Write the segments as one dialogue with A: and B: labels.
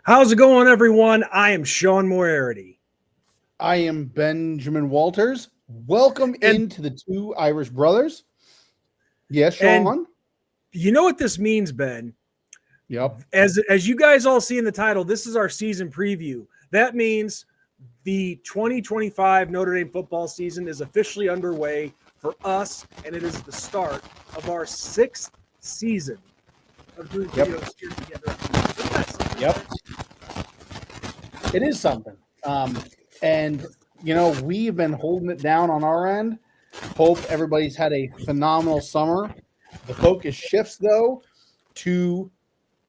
A: How's it going, everyone? I am Sean Moriarty.
B: I am Benjamin Walters. Welcome
A: And-
B: into the Two Irish Brothers. Yes,
A: And
B: Sean.
A: you know what this means, Ben?
B: Yep.
A: As you guys all see in the title, this is our season preview. That means the 2025 Notre Dame football season is officially underway for us, and it is the start of our sixth season of doing videos here together.
B: Yep. It is something. And, we've been holding it down on our end. Hope everybody's had a phenomenal summer. The focus shifts, though, to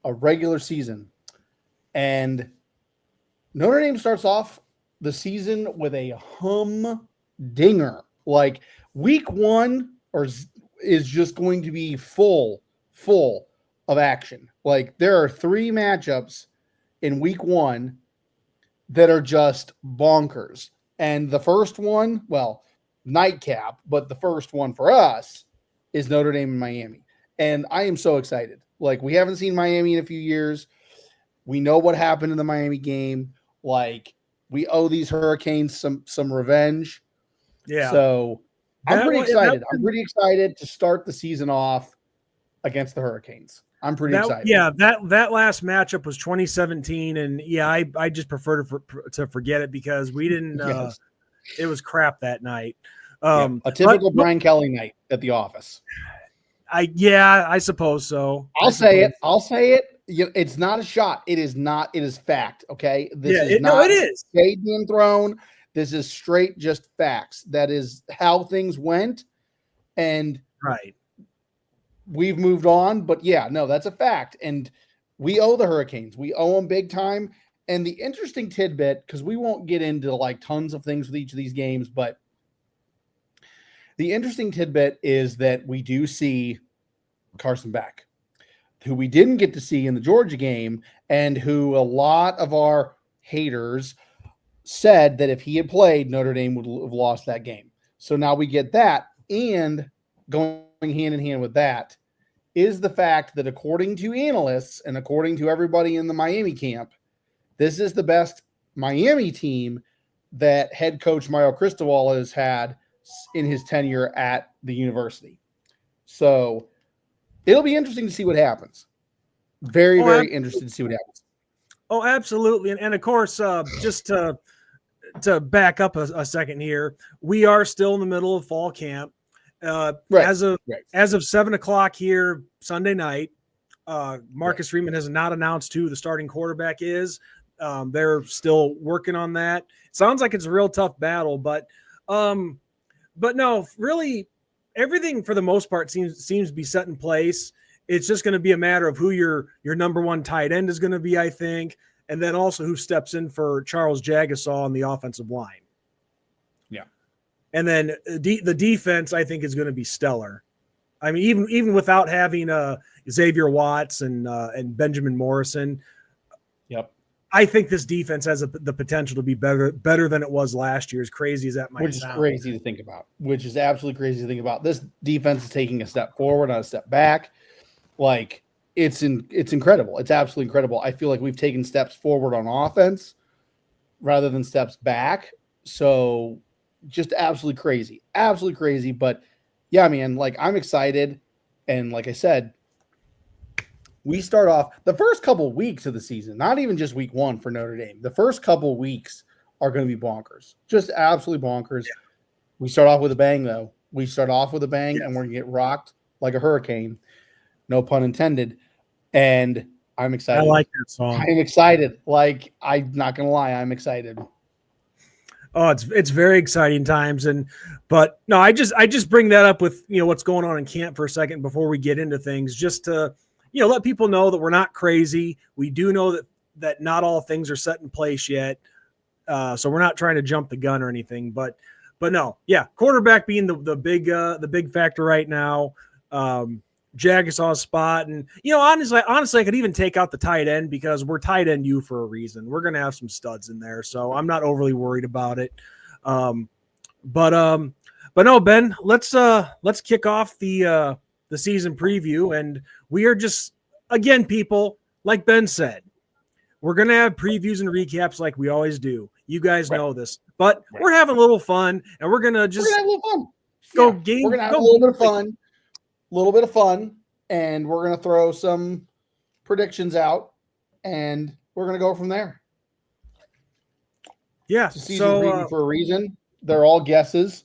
B: a regular season. And Notre Dame starts off the season with a humdinger. Like week one is just going to be full of action. Like there are three matchups in week one that are just bonkers. And the first one, well, nightcap, but the first one for us is Notre Dame and Miami. And I am so excited. Like we haven't seen Miami in a few years. We know what happened in the Miami game. Like we owe these Hurricanes some revenge.
A: Yeah.
B: So I'm pretty excited. I'm pretty excited to start the season off against the Hurricanes. I'm pretty excited.
A: Yeah, that last matchup was 2017, and yeah, I just prefer to forget it because we didn't.
B: Yes.
A: It was crap that night.
B: A typical Brian Kelly night at the office.
A: I suppose so.
B: I'll say it. It's not a shot. It is not. It is fact. Okay.
A: It is.
B: Shade being thrown. This is straight just facts. That is how things went. And
A: right.
B: We've moved on, but yeah, no, that's a fact. And we owe the Hurricanes. We owe them big time. And the interesting tidbit, because we won't get into like tons of things with each of these games, but the interesting tidbit is that we do see Carson Beck, who we didn't get to see in the Georgia game, and who a lot of our haters said that if he had played, Notre Dame would have lost that game. So now we get that, and going hand in hand with that is the fact that according to analysts and according to everybody in the Miami camp, this is the best Miami team that head coach Mario Cristobal has had in his tenure at the university. So it'll be interesting to see what happens. Very interested to see what happens.
A: Oh, absolutely. And of course, just to back up a second here, we are still in the middle of fall camp. As of 7:00 here Sunday night, Marcus Freeman has not announced who the starting quarterback is. They're still working on that. It sounds like it's a real tough battle, but no, really, everything for the most part seems to be set in place. It's just going to be a matter of who your number one tight end is going to be, I think, and then also who steps in for Charles Jagasaw on the offensive line.
B: Yeah.
A: And then the defense, I think, is going to be stellar. I mean, even without having Xavier Watts and Benjamin Morrison,
B: yep,
A: I think this defense has the potential to be better than it was last year. As crazy as that might sound,
B: which is crazy to think about. Which is absolutely crazy to think about. This defense is taking a step forward, not a step back. Like it's incredible. It's absolutely incredible. I feel like we've taken steps forward on offense rather than steps back. So just absolutely crazy. But yeah, man, like I'm excited. And like I said, we start off the first couple of weeks of the season, not even just week one for Notre Dame. The first couple of weeks are going to be bonkers, just absolutely bonkers. Yeah. We start off with a bang, though. And we're going to get rocked like a hurricane. No pun intended. And I'm excited.
A: I like that song.
B: I'm excited. Like, I'm not going to lie. I'm excited.
A: Oh, it's very exciting times. But no, I just bring that up with, what's going on in camp for a second before we get into things, just to, let people know that we're not crazy. We do know that not all things are set in place yet. So we're not trying to jump the gun or anything, but no, yeah. Quarterback being the big factor right now. Jagasaw's spot. And, honestly, I could even take out the tight end because we're tight end you for a reason. We're going to have some studs in there. So I'm not overly worried about it. But no, Ben, let's kick off the season preview. And we are just, again, people, like Ben said, We're going to have previews and recaps like we always do. You guys
B: Right.
A: know this, but
B: Right.
A: we're having a little fun, and we're going to just
B: have a little fun.
A: go
B: Yeah.
A: game.
B: We're gonna have
A: go
B: a little bit of
A: game.
B: fun, and we're gonna throw some predictions out, and we're gonna go from there.
A: Yeah.
B: It's a season preview for a reason. They're all guesses.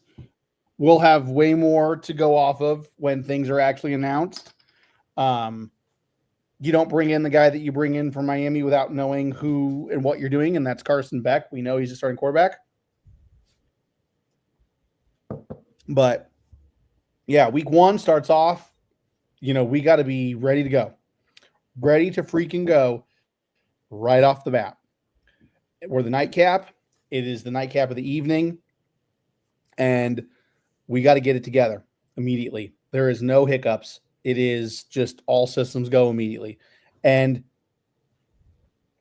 B: We'll have way more to go off of when things are actually announced. You don't bring in the guy that you bring in from Miami without knowing who and what you're doing, and that's Carson Beck. We know he's a starting quarterback. But, yeah, week 1 starts off, we got to be ready to go. Ready to freaking go right off the bat. We're the nightcap. It is the nightcap of the evening, and we got to get it together immediately. There is no hiccups. It is just all systems go immediately. And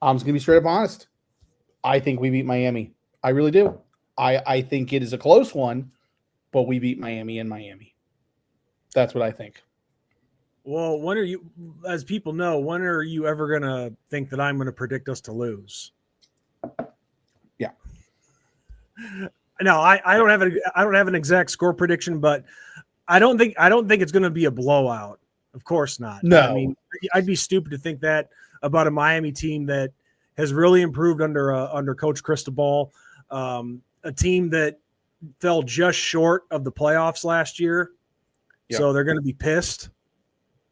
B: I'm just going to be straight up honest. I think we beat Miami. I really do. I think it is a close one, but we beat Miami in Miami. That's what I think.
A: Well, when are you, as people know, when are you ever going to think that I'm going to predict us to lose?
B: Yeah.
A: No, I don't have an exact score prediction, but I don't think it's going to be a blowout. Of course not.
B: No.
A: I mean, I'd be stupid to think that about a Miami team that has really improved under Coach Cristobal, a team that fell just short of the playoffs last year. Yep. So they're going to be pissed.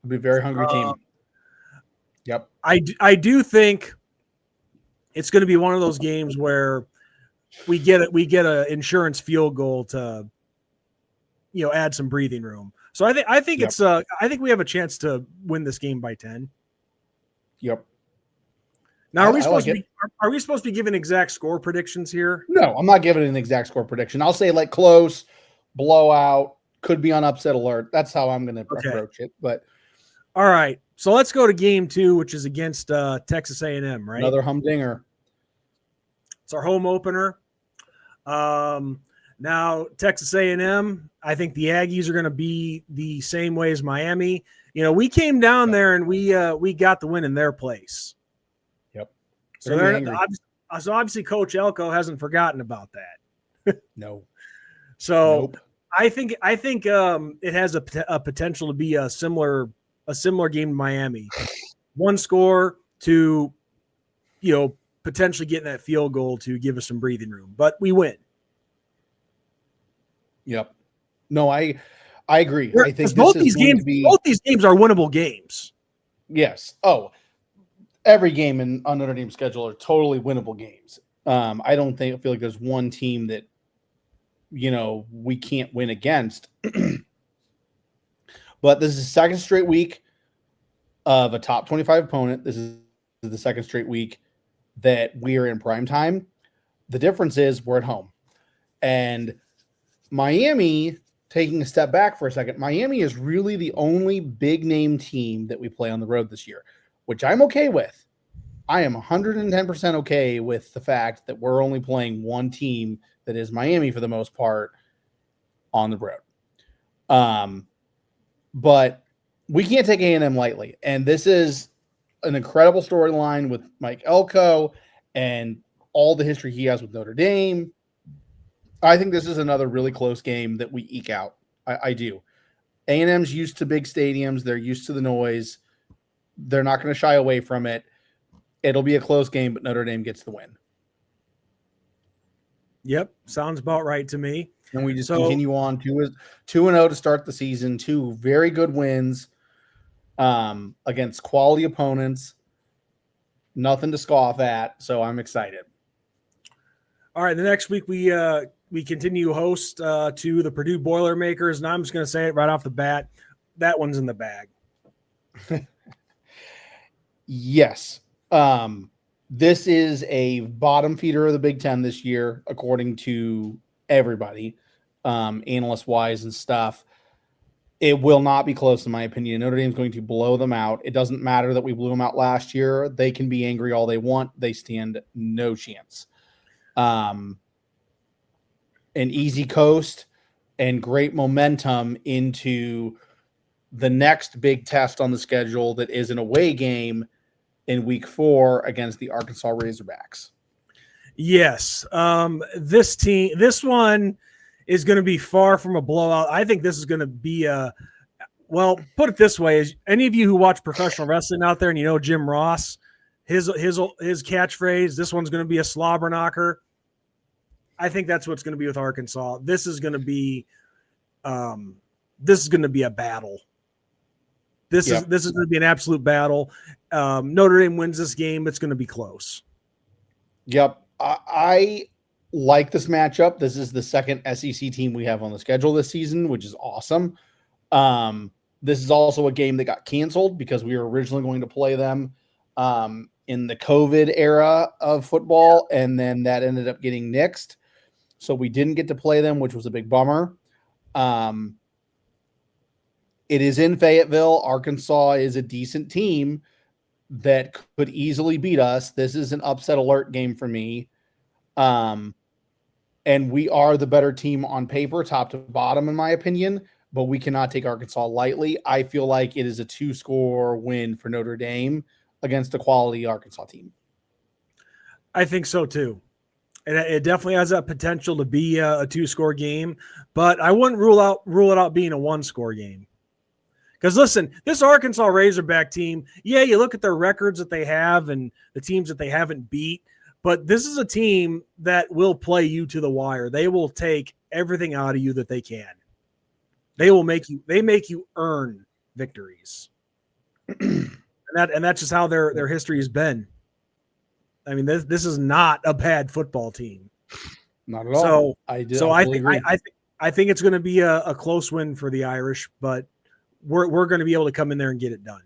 B: It'll be a very hungry team. Yep.
A: I do think it's going to be one of those games where we get an insurance field goal to, add some breathing room. So I think it's I think we have a chance to win this game by 10.
B: Yep.
A: Now are we supposed to be giving exact score predictions here?
B: No, I'm not giving an exact score prediction. I'll say like close, blowout, could be on upset alert. That's how I'm going to approach it. But
A: all right, so let's go to game 2, which is against Texas A&M, right?
B: Another humdinger.
A: It's our home opener. Now Texas A&M, I think the Aggies are going to be the same way as Miami. We came down there and we got the win in their place.
B: Yep.
A: So obviously Coach Elko hasn't forgotten about that.
B: No.
A: So nope. I think it has a potential to be a similar game to Miami. One score to, potentially getting that field goal to give us some breathing room, but we win.
B: Yep. No, I agree. I think
A: both these games are winnable games.
B: Yes. Oh, every game on Notre Dame's schedule are totally winnable games. I feel like there's one team that, we can't win against. But this is the second straight week of a top 25 opponent. This is the second straight week that we are in prime time. The difference is we're at home. And Miami, taking a step back for a second, Miami is really the only big name team that we play on the road this year, which I'm okay with. I am 110% okay with the fact that we're only playing one team that is Miami for the most part on the road. But we can't take A&M lightly. And this is an incredible storyline with Mike Elko and all the history he has with Notre Dame. I think this is another really close game that we eke out. I do. A&M's used to big stadiums. They're used to the noise. They're not going to shy away from it. It'll be a close game, but Notre Dame gets the win.
A: Yep, sounds about right to me.
B: And we just continue on 2-0 to start the season. 2 very good wins against quality opponents. Nothing to scoff at, so I'm excited.
A: All right, the next week we continue host to the Purdue Boilermakers, and I'm just going to say it right off the bat, that one's in the bag.
B: Yes. This is a bottom feeder of the Big Ten this year, according to everybody, analyst-wise and stuff. It will not be close, in my opinion. Notre Dame's going to blow them out. It doesn't matter that we blew them out last year. They can be angry all they want. They stand no chance. An easy coast and great momentum into the next big test on the schedule that is an away game in week 4 against the Arkansas Razorbacks.
A: Yes. This one is going to be far from a blowout. I think this is going to be well, put it this way: is any of you who watch professional wrestling out there and you know Jim Ross, his catchphrase, "This one's going to be a slobber knocker." I think that's what's going to be with Arkansas. This is going to be a battle. This is going to be an absolute battle. Notre Dame wins this game. It's going to be close.
B: Yep. I like this matchup. This is the second SEC team we have on the schedule this season, which is awesome. This is also a game that got canceled because we were originally going to play them in the COVID era of football, and then that ended up getting nixed. So we didn't get to play them, which was a big bummer. It is in Fayetteville. Arkansas is a decent team that could easily beat us. This is an upset alert game for me. And we are the better team on paper, top to bottom, in my opinion, but we cannot take Arkansas lightly. I feel like it is a 2-score win for Notre Dame against a quality Arkansas team.
A: I think so too. And it definitely has that potential to be a 2-score game, but I wouldn't rule it out being a 1-score game. Because listen, this Arkansas Razorback team, yeah, you look at their records that they have and the teams that they haven't beat, but this is a team that will play you to the wire. They will take everything out of you that they can. They make you earn victories. and that's just how their history has been. I mean, this is not a bad football team.
B: Not at all.
A: I think it's going to be a close win for the Irish, but we're going to be able to come in there and get it done.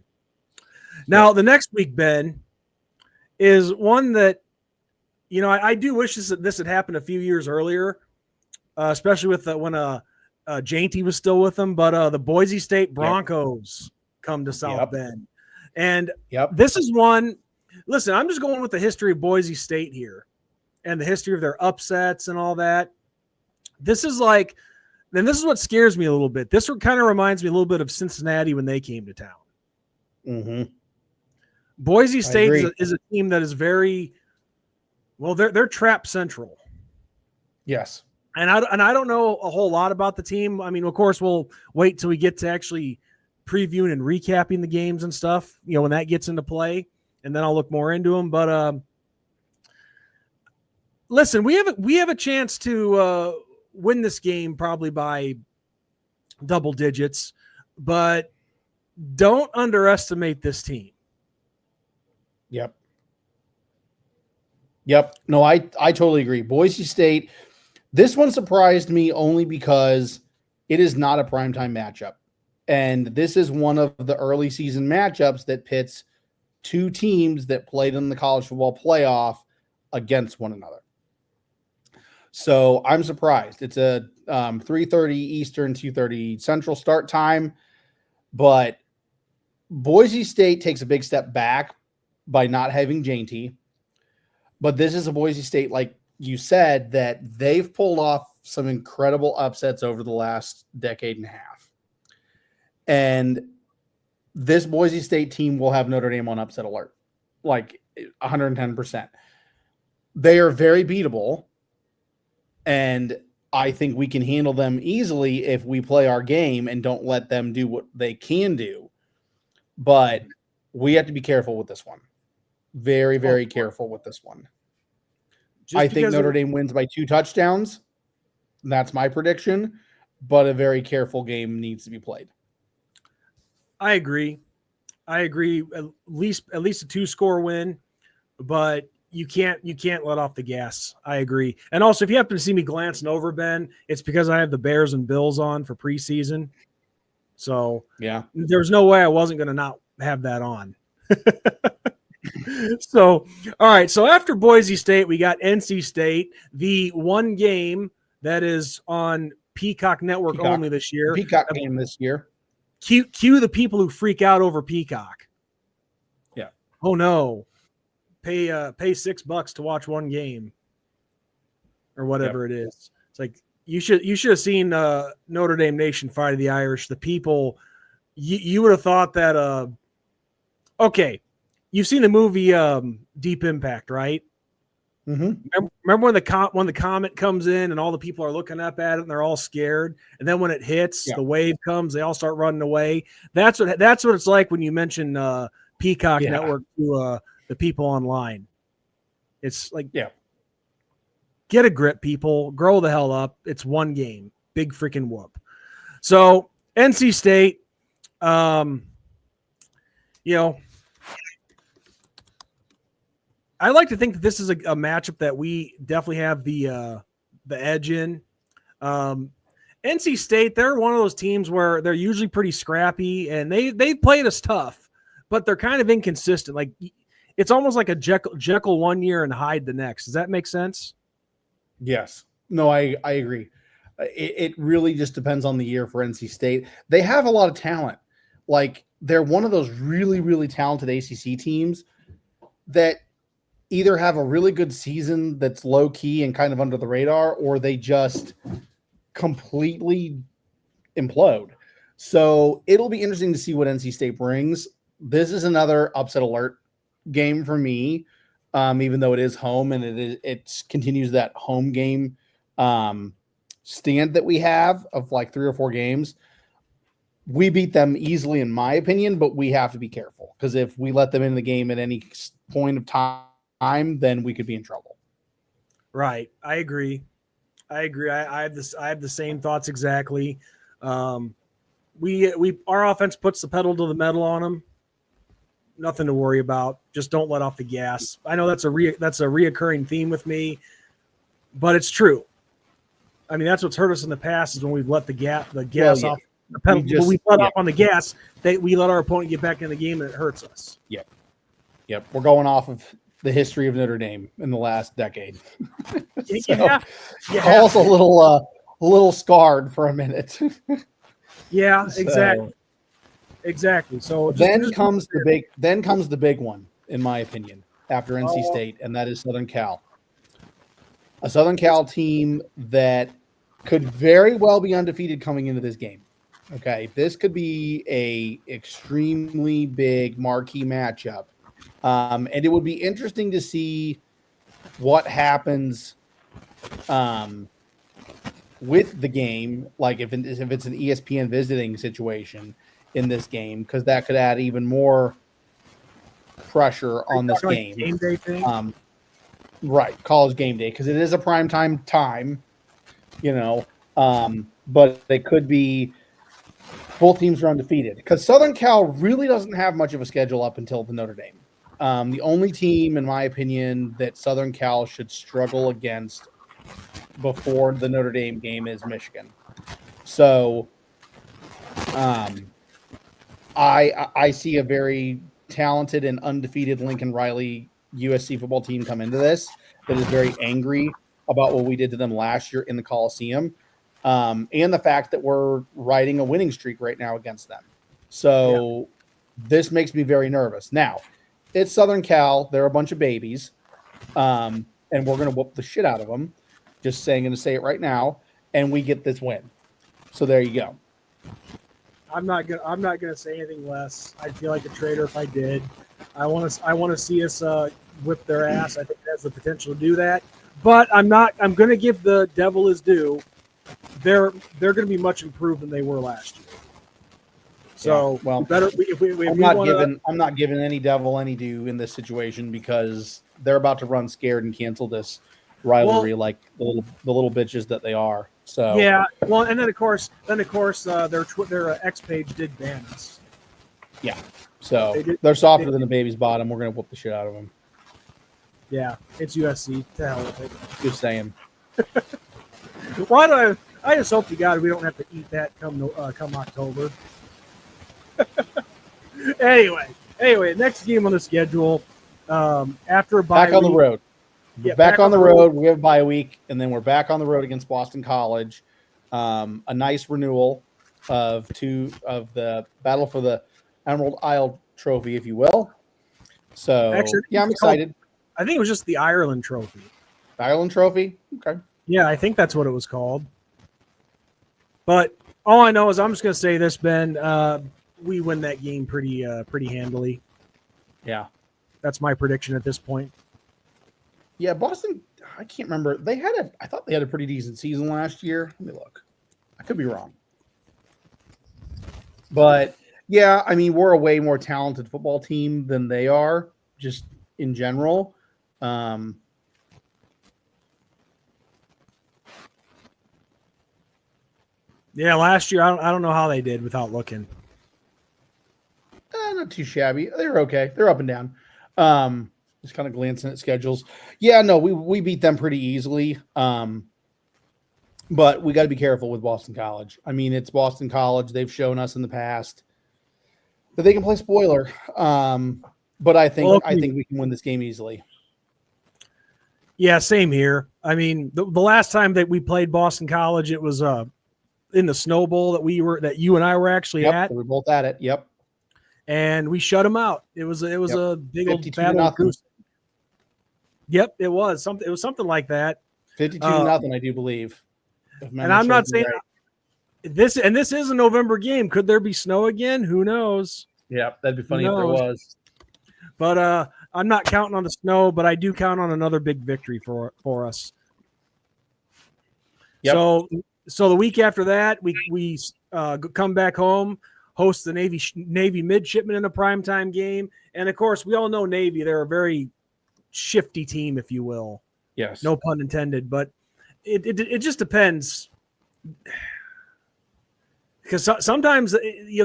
A: Now, the next week, Ben, is one that, I do wish this had happened a few years earlier, especially with when Jainty was still with them. But the Boise State Broncos come to South Bend, and this is one. Listen, I'm just going with the history of Boise State here, and the history of their upsets and all that. This is what scares me a little bit. This kind of reminds me a little bit of Cincinnati when they came to town.
B: Mm-hmm.
A: Boise State is a team that is very well. They're trap central.
B: Yes,
A: and I don't know a whole lot about the team. I mean, of course, we'll wait till we get to actually previewing and recapping the games and stuff. When that gets into play, and then I'll look more into them. But listen, we have a chance to win this game probably by double digits, but don't underestimate this team.
B: Yep. No, I totally agree. Boise State, this one surprised me only because it is not a primetime matchup. And this is one of the early season matchups that pits two teams that played in the college football playoff against one another. So I'm surprised. It's a 3:30 Eastern, 2:30 Central start time. But Boise State takes a big step back by not having Jainty. But this is a Boise State, like you said, that they've pulled off some incredible upsets over the last decade and a half. And this Boise State team will have Notre Dame on upset alert, like 110%. They are very beatable, and I think we can handle them easily if we play our game and don't let them do what they can do. But we have to be careful with this one. Very, very careful with this one. I think Notre Dame wins by 2 touchdowns. That's my prediction, but a very careful game needs to be played.
A: I agree. At least a 2-score win, but you can't let off the gas. I agree. And also, if you happen to see me glancing over, Ben, it's because I have the Bears and Bills on for preseason. So
B: yeah,
A: there's no way I wasn't going to not have that on. So, all right. So after Boise State, we got NC State, the one game that is on Peacock Network only this year.
B: Peacock game this year.
A: Cue the people who freak out over Peacock.
B: Yeah.
A: Oh no. Pay $6 to watch one game or whatever it is. It's like you should have seen Notre Dame Nation fight of the Irish. The people, you would have thought that okay, you've seen the movie Deep Impact, right?
B: Mm-hmm.
A: Remember when the comet comes in and all the people are looking up at it and they're all scared, and then when it hits,
B: Yeah.
A: the wave comes, they all start running away. That's what it's like when you mention Peacock
B: Yeah.
A: Network to the people online. It's like,
B: Yeah.
A: get a grip, people. Grow the hell up. It's one game. Big freaking whoop. So NC State, you know, I like to think that this is a matchup that we definitely have the edge in. NC State, they're one of those teams where they're usually pretty scrappy, and they played us tough, but they're kind of inconsistent. Like, it's almost like a Jekyll one year and Hyde the next. Does that make sense?
B: Yes. No, I agree. It really just depends on the year for NC State. They have a lot of talent. Like, they're one of those really, really talented ACC teams that either have a really good season that's low key and kind of under the radar, or they just completely implode. So it'll be interesting to see what NC State brings. This is another upset alert game for me, even though it is home and it continues that home game stand that we have of like 3 or 4 games. We beat them easily, in my opinion, but we have to be careful because if we let them in the game at any point of time, then we could be in trouble.
A: Right. I agree. I have this. I have the same thoughts exactly. Our offense puts the pedal to the metal on them. Nothing to worry about. Just don't let off the gas. I know that's a reoccurring theme with me, but it's true. I mean, that's what's hurt us in the past is when we've let the gas off the pedal. We let off on the gas. We let our opponent get back in the game, and it hurts us.
B: Yep. We're going off of the history of Notre Dame in the last decade. Also a little scarred for a minute.
A: Yeah, exactly. So
B: then comes the big one, in my opinion, after NC State, and that is Southern Cal. A Southern Cal team that could very well be undefeated coming into this game. Okay, this could be a extremely big marquee matchup. And it would be interesting to see what happens with the game, like if it's an ESPN visiting situation in this game, because that could add even more pressure on this game.
A: Game day thing?
B: Right, college game day, because it is a prime time, but it could be both teams are undefeated, because Southern Cal really doesn't have much of a schedule up until the Notre Dame. The only team, in my opinion, that Southern Cal should struggle against before the Notre Dame game is Michigan. So I see a very talented and undefeated Lincoln Riley USC football team come into this that is very angry about what we did to them last year in the Coliseum, and the fact that we're riding a winning streak right now against them. So this makes me very nervous. Now, it's Southern Cal. They're a bunch of babies, and we're going to whoop the shit out of them. Just saying, going to say it right now, and we get this win. So there you go.
A: I'm not gonna say anything less. I'd feel like a traitor if I did. I want to see us whip their ass. I think it has the potential to do that. But I'm not. I'm going to give the devil his due. They're going to be much improved than they were last year. So I'm
B: not giving any devil any due in this situation, because they're about to run scared and cancel this rivalry like the little bitches that they are. So
A: yeah, well, and then of course their X page did ban us.
B: Yeah, so they're softer than the baby's bottom. We're gonna whoop the shit out of them.
A: Yeah, it's USC. To hell with it.
B: Just saying.
A: Why do I just hope to God we don't have to eat that come October. Anyway, next game on the schedule after a bye
B: back on the road.
A: Yeah,
B: back on the road. We have a bye week, and then we're back on the road against Boston College. A nice renewal of the battle for the Emerald Isle Trophy, if you will. So
A: actually,
B: I'm excited.
A: I think it was just the Ireland Trophy.
B: Ireland Trophy? Okay.
A: Yeah, I think that's what it was called. But all I know is I'm just going to say this, Ben. We win that game pretty handily.
B: Yeah.
A: That's my prediction at this point.
B: Yeah, Boston, I can't remember. I thought they had a pretty decent season last year. Let me look. I could be wrong. But yeah, I mean, we're a way more talented football team than they are, just in general.
A: Yeah, last year I don't know how they did without looking.
B: Not too shabby. They're okay. They're up and down. Just kind of glancing at schedules. Yeah, no, we beat them pretty easily. But we got to be careful with Boston College. I mean, it's Boston College. They've shown us in the past that they can play spoiler. But I think we can win this game easily.
A: Yeah, same here. I mean, the last time that we played Boston College, it was in the Snow Bowl that you and I were actually at.
B: We were both at it. Yep.
A: And we shut them out. It was a big old battle. Yep, it was something. It was something like that.
B: 52-0, I do believe.
A: And I'm not saying this is a November game. Could there be snow again? Who knows?
B: Yeah, that'd be funny if there was.
A: But I'm not counting on the snow, but I do count on another big victory for us. Yep. So the week after that, we come back home, host the Navy midshipmen in a primetime game, and of course we all know Navy. They're a very shifty team, if you will.
B: Yes.
A: No pun intended, but it just depends. Because sometimes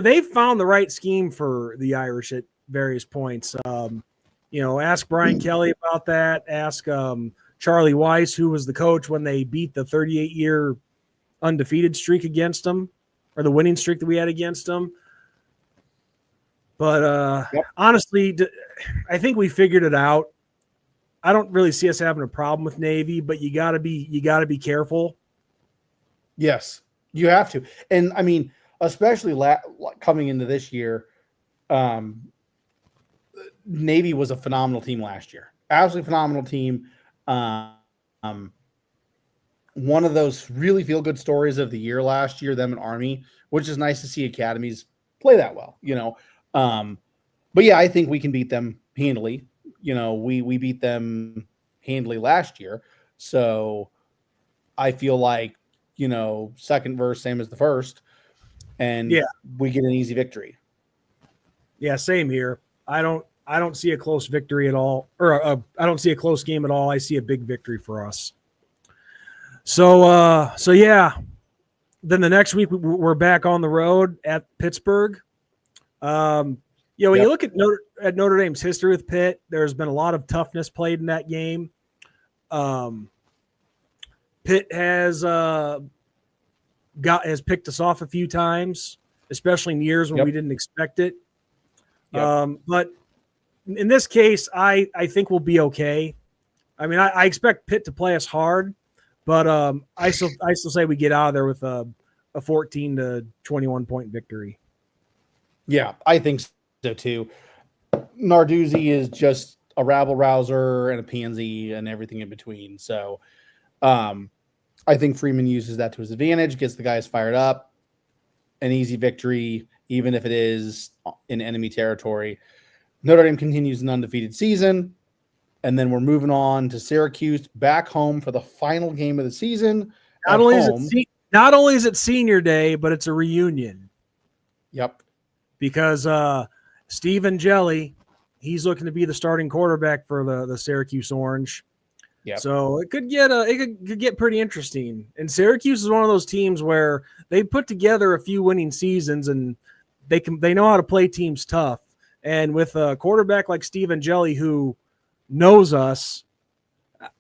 A: they've found the right scheme for the Irish at various points. Ask Brian Kelly about that. Ask Charlie Weiss, who was the coach when they beat the 38-year undefeated streak against them, or the winning streak that we had against them. But honestly, I think we figured it out. I don't really see us having a problem with Navy, but you gotta be careful.
B: Yes, you have to. And I mean, especially coming into this year, Navy was a phenomenal team last year. Absolutely phenomenal team. One of those really feel-good stories of the year last year, them and Army, which is nice to see academies play that well, But yeah, I think we can beat them handily. We beat them handily last year. So I feel like, second verse, same as the first. And we get an easy victory.
A: Yeah, same here. I don't see a close victory at all, or I don't see a close game at all. I see a big victory for us. So yeah. Then the next week we're back on the road at Pittsburgh. When you look at Notre Dame's history with Pitt, there's been a lot of toughness played in that game. Pitt has picked us off a few times, especially in years when we didn't expect it. But in this case, I think we'll be okay. I mean, I expect Pitt to play us hard, but I still say we get out of there with a 14 to 21 point victory.
B: Yeah, I think so too. Narduzzi is just a rabble rouser and a pansy and everything in between. So I think Freeman uses that to his advantage, gets the guys fired up. An easy victory, even if it is in enemy territory. Notre Dame continues an undefeated season, and then we're moving on to Syracuse, back home for the final game of the season.
A: Not only is it senior day, but it's a reunion.
B: Yep.
A: Because Stephen Jelly, he's looking to be the starting quarterback for the Syracuse Orange.
B: Yep.
A: So it could get pretty interesting. And Syracuse is one of those teams where they put together a few winning seasons, and they know how to play teams tough. And with a quarterback like Stephen Jelly, who knows us,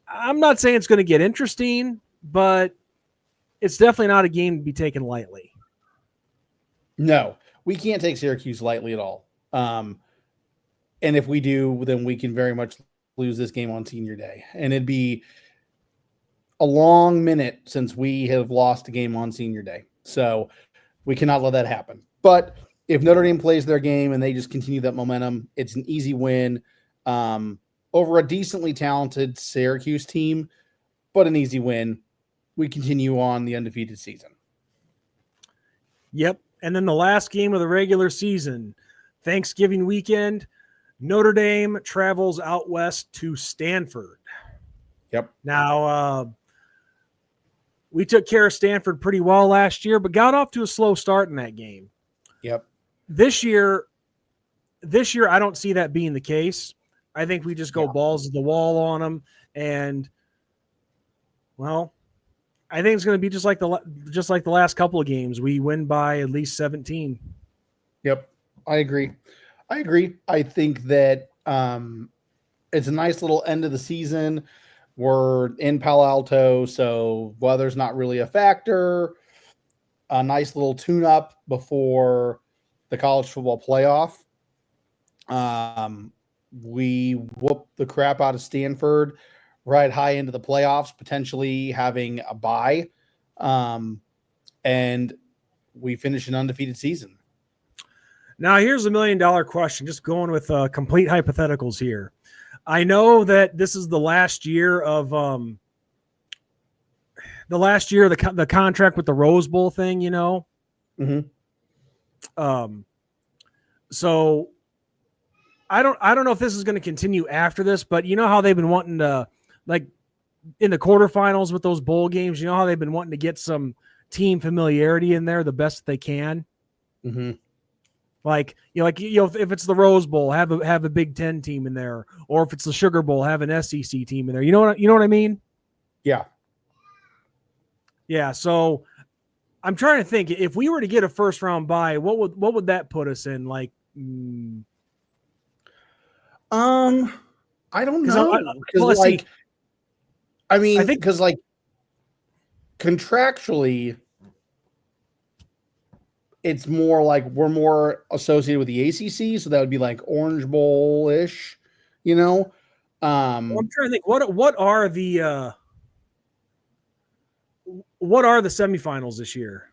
A: I'm not saying it's going to get interesting, but it's definitely not a game to be taken lightly.
B: No, we can't take Syracuse lightly at all. And if we do, then we can very much lose this game on senior day. And it'd be a long minute since we have lost a game on senior day. So we cannot let that happen. But if Notre Dame plays their game and they just continue that momentum, it's an easy win over a decently talented Syracuse team, but an easy win. We continue on the undefeated season.
A: Yep. And then the last game of the regular season, Thanksgiving weekend, Notre Dame travels out west to Stanford.
B: Yep.
A: Now, we took care of Stanford pretty well last year, but got off to a slow start in that game.
B: Yep.
A: This year, I don't see that being the case. I think we just go balls to the wall on them, and well, I think it's going to be just like the last couple of games. We win by at least 17.
B: Yep. I agree. I think that it's a nice little end of the season. We're in Palo Alto, so weather's not really a factor. A nice little tune-up before the college football playoff. We whooped the crap out of Stanford right high into the playoffs, potentially having a bye. And we finish an undefeated season.
A: Now, here's $1 million question, just going with complete hypotheticals here. I know that this is the last year of the contract with the Rose Bowl thing, you know.
B: Mm-hmm.
A: So I don't know if this is going to continue after this, but you know how they've been wanting to, like, in the quarterfinals with those bowl games, you know how they've been wanting to get some team familiarity in there the best they can.
B: Mm-hmm.
A: Like, if it's the Rose Bowl, have a Big Ten team in there, or if it's the Sugar Bowl, have an SEC team in there. You know what I mean?
B: Yeah.
A: Yeah. So I'm trying to think, if we were to get a first round bye, what would that put us in? Like,
B: I don't know. Because contractually, it's more like we're more associated with the ACC, so that would be like Orange Bowl ish, you know.
A: I'm trying to think what are the semifinals this year?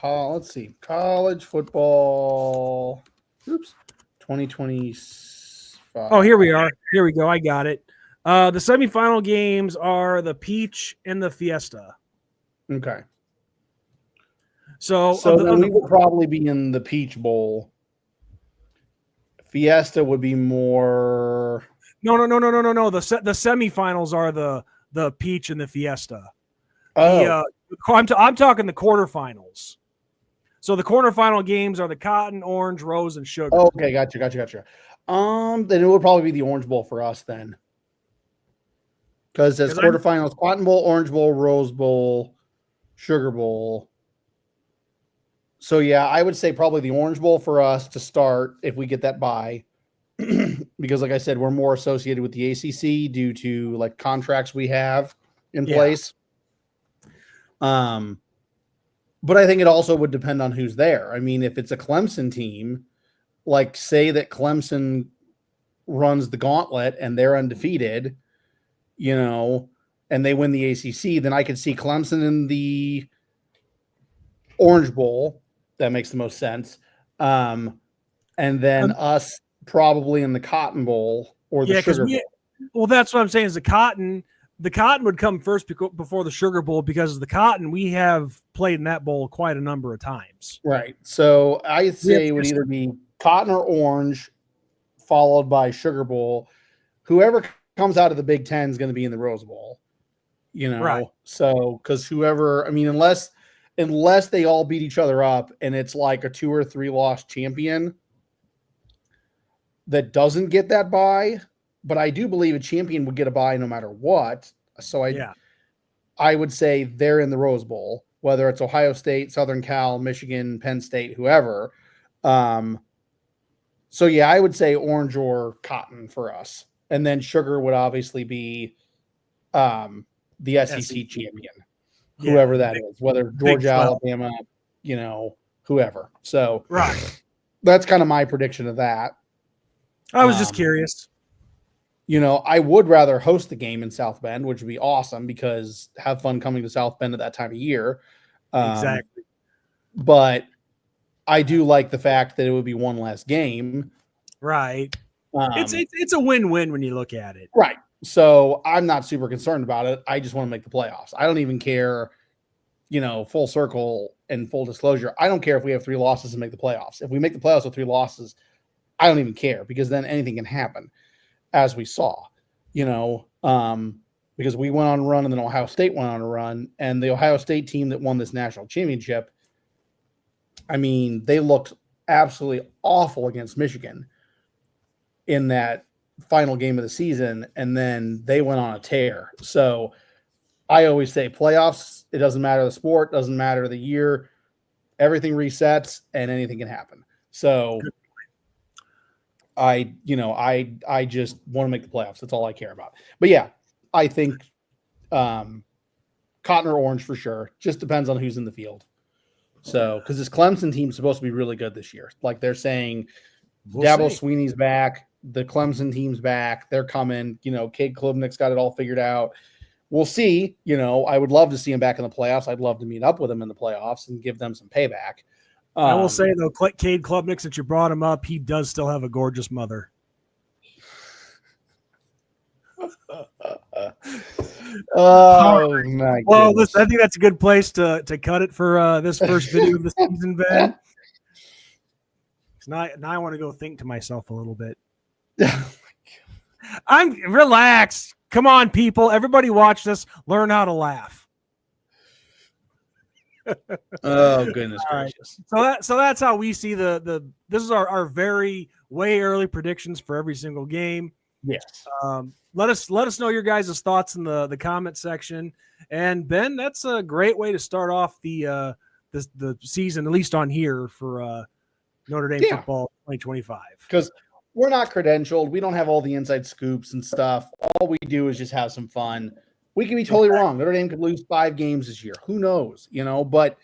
B: Let's see, college football. 2025.
A: Oh, here we are. Here we go. I got it. The semifinal games are the Peach and the Fiesta.
B: Okay.
A: So
B: then we would probably be in the Peach Bowl. Fiesta would be more.
A: No. The semifinals are the Peach and the Fiesta.
B: Oh,
A: I'm talking the quarterfinals. So the quarterfinal games are the Cotton, Orange, Rose, and Sugar.
B: Oh, okay, gotcha. Then it would probably be the Orange Bowl for us then, because there's quarterfinals: Cotton Bowl, Orange Bowl, Rose Bowl, Sugar Bowl. So yeah, I would say probably the Orange Bowl for us to start if we get that bye, because like I said, we're more associated with the ACC due to like contracts we have in place. But I think it also would depend on who's there. I mean, if it's a Clemson team, like say that Clemson runs the gauntlet and they're undefeated, you know, and they win the ACC, then I could see Clemson in the Orange Bowl. That makes the most sense. And then us probably in the Cotton Bowl or the Sugar Bowl.
A: Well, that's what I'm saying is the Cotton would come first before the Sugar Bowl, because of the Cotton, we have played in that bowl quite a number of times.
B: Right. So I'd say it would either be Cotton or Orange, followed by Sugar Bowl. Whoever comes out of the Big Ten is going to be in the Rose Bowl. You know,
A: right.
B: So because whoever, I mean, unless they all beat each other up and it's like a 2 or 3 loss champion that doesn't get that bye. But I do believe a champion would get a bye no matter what. So I would say they're in the Rose Bowl, whether it's Ohio State, Southern Cal, Michigan, Penn State, whoever. So yeah, I would say Orange or Cotton for us. And then Sugar would obviously be the SEC champion, whoever that is, whether Georgia, Alabama, you know, whoever. So that's kind of my prediction of that.
A: I was just curious.
B: You know, I would rather host the game in South Bend, which would be awesome because have fun coming to South Bend at that time of year.
A: Exactly.
B: But I do like the fact that it would be one less game.
A: Right. It's a win-win when you look at it.
B: Right. So I'm not super concerned about it. I just want to make the playoffs. I don't even care, you know, full circle and full disclosure. I don't care if we have 3 losses and make the playoffs. If we make the playoffs with 3 losses, I don't even care because then anything can happen, as we saw, because we went on a run and then Ohio State went on a run, and the Ohio State team that won this national championship, I mean, they looked absolutely awful against Michigan in that final game of the season, and then they went on a tear. So I always say playoffs, it doesn't matter the sport, doesn't matter the year, everything resets and anything can happen. So I just want to make the playoffs. That's all I care about. But yeah, I think cotton or orange for sure. Just depends on who's in the field. So, because this Clemson team is supposed to be really good this year. Like they're saying, Dabo Sweeney's back. The Clemson team's back. They're coming. Cade Klubnik's got it all figured out. We'll see. I would love to see him back in the playoffs. I'd love to meet up with him in the playoffs and give them some payback.
A: I will say, though, Cade Klubnik, since you brought him up, he does still have a gorgeous mother.
B: Oh, my
A: well, listen, I think that's a good place to cut it for this first video of the season, Ben. Now I want to go think to myself a little bit. I'm relaxed. Come on, people. Everybody watch this. Learn how to laugh.
B: Oh, goodness gracious.
A: Right. So that's how we see this is our very way early predictions for every single game.
B: Yes.
A: Let us know your guys' thoughts in the comment section. And Ben, that's a great way to start off the season, at least on here for Notre Dame football 2025.
B: Because we're not credentialed. We don't have all the inside scoops and stuff. All we do is just have some fun. We can be totally wrong. Notre Dame could lose 5 games this year. Who knows? But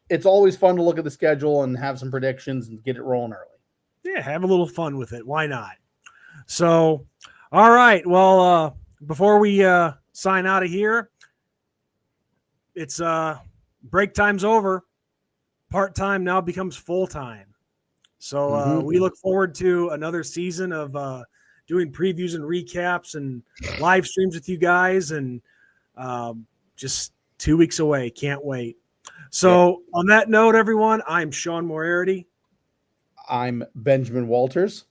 B: it's always fun to look at the schedule and have some predictions and get it rolling early.
A: Yeah, have a little fun with it. Why not? So, all right. Well, before we sign out of here, it's break time's over. Part-time now becomes full-time. So we look forward to another season of doing previews and recaps and live streams with you guys, and just 2 weeks away. Can't wait. So on that note, everyone, I'm Sean Moriarty.
B: I'm Benjamin Walters.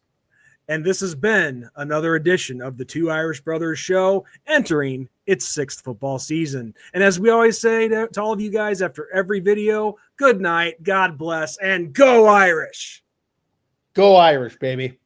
A: And this has been another edition of the Two Irish Brothers Show, entering its 6th football season. And as we always say to all of you guys after every video, good night, God bless, and go Irish.
B: Go Irish, baby.